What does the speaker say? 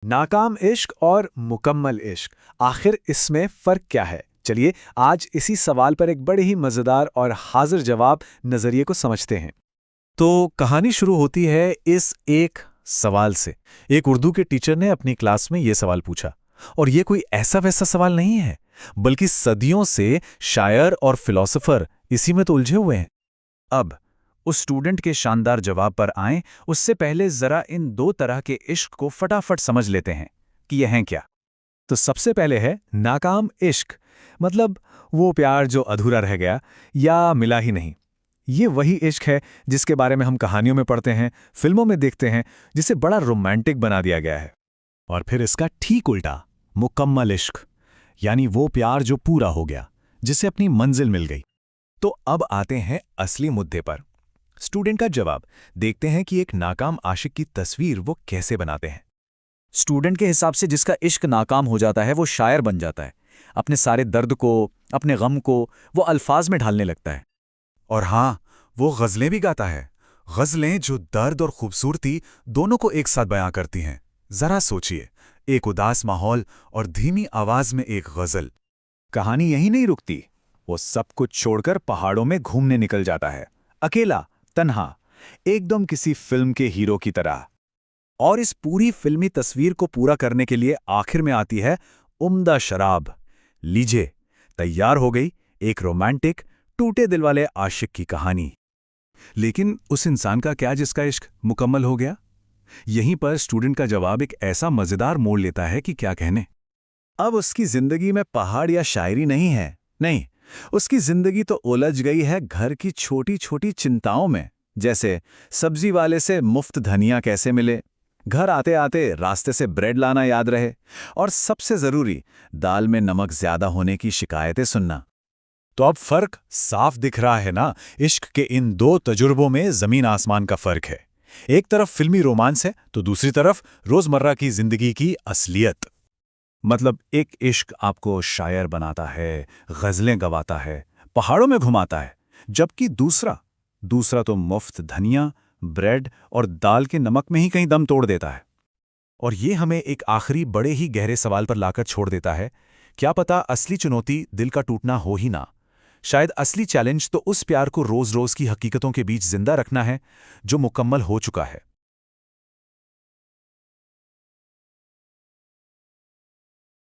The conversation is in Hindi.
नाकाम इश्क और मुकम्मल इश्क, आखिर इसमें फ़र्क क्या है? चलिए आज इसी सवाल पर एक बड़े ही मज़ेदार और हाज़िर जवाब नज़रिए को समझते हैं। तो कहानी शुरू होती है इस एक सवाल से। एक उर्दू के टीचर ने अपनी क्लास में ये सवाल पूछा, और ये कोई ऐसा वैसा सवाल नहीं है, बल्कि सदियों से शायर और फिलोसोफर इसी में तो उलझे हुए हैं। अब उस स्टूडेंट के शानदार जवाब पर आएं, उससे पहले जरा इन दो तरह के इश्क को फटाफट समझ लेते हैं कि ये हैं क्या। तो सबसे पहले है नाकाम इश्क, मतलब वो प्यार जो अधूरा रह गया या मिला ही नहीं। ये वही इश्क है जिसके बारे में हम कहानियों में पढ़ते हैं, फिल्मों में देखते हैं, जिसे बड़ा रोमांटिक बना दिया गया है। और फिर इसका ठीक उल्टा, मुकम्मल इश्क, यानी वो प्यार जो पूरा हो गया, जिसे अपनी मंजिल मिल गई। तो अब आते हैं असली मुद्दे पर। स्टूडेंट का जवाब देखते हैं कि एक नाकाम आशिक की तस्वीर वो कैसे बनाते हैं। स्टूडेंट के हिसाब से जिसका इश्क नाकाम हो जाता है वो शायर बन जाता है। अपने सारे दर्द को, अपने गम को वो अल्फाज में ढालने लगता है। और हाँ, वो गज़लें भी गाता है। गज़लें जो दर्द और खूबसूरती दोनों को एक साथ बयां करती हैं। जरा सोचिए, एक उदास माहौल और धीमी आवाज में एक गज़ल। कहानी यहीं नहीं रुकती, वो सब कुछ छोड़कर पहाड़ों में घूमने निकल जाता है, अकेला, तन्हा, एकदम किसी फिल्म के हीरो की तरह। और इस पूरी फिल्मी तस्वीर को पूरा करने के लिए आखिर में आती है उम्दा शराब। लीजिए, तैयार हो गई एक रोमांटिक, टूटे दिल वाले आशिक की कहानी। लेकिन उस इंसान का क्या जिसका इश्क मुकम्मल हो गया? यहीं पर स्टूडेंट का जवाब एक ऐसा मजेदार मोड़ लेता है कि क्या कहने। अब उसकी जिंदगी में पहाड़ या शायरी नहीं है, नहीं, उसकी जिंदगी तो उलझ गई है घर की छोटी छोटी चिंताओं में। जैसे सब्जी वाले से मुफ्त धनिया कैसे मिले, घर आते आते रास्ते से ब्रेड लाना याद रहे, और सबसे जरूरी, दाल में नमक ज्यादा होने की शिकायतें सुनना। तो अब फर्क साफ दिख रहा है ना। इश्क के इन दो तजुर्बों में जमीन आसमान का फर्क है। एक तरफ फिल्मी रोमांस है, तो दूसरी तरफ रोजमर्रा की जिंदगी की असलियत। मतलब एक इश्क आपको शायर बनाता है, गजलें गवाता है, पहाड़ों में घुमाता है, जबकि दूसरा दूसरा तो मुफ्त धनिया, ब्रेड और दाल के नमक में ही कहीं दम तोड़ देता है। और ये हमें एक आखिरी बड़े ही गहरे सवाल पर लाकर छोड़ देता है। क्या पता असली चुनौती दिल का टूटना हो ही ना। शायद असली चैलेंज तो उस प्यार को रोज रोज की हकीकतों के बीच जिंदा रखना है, जो मुकम्मल हो चुका है।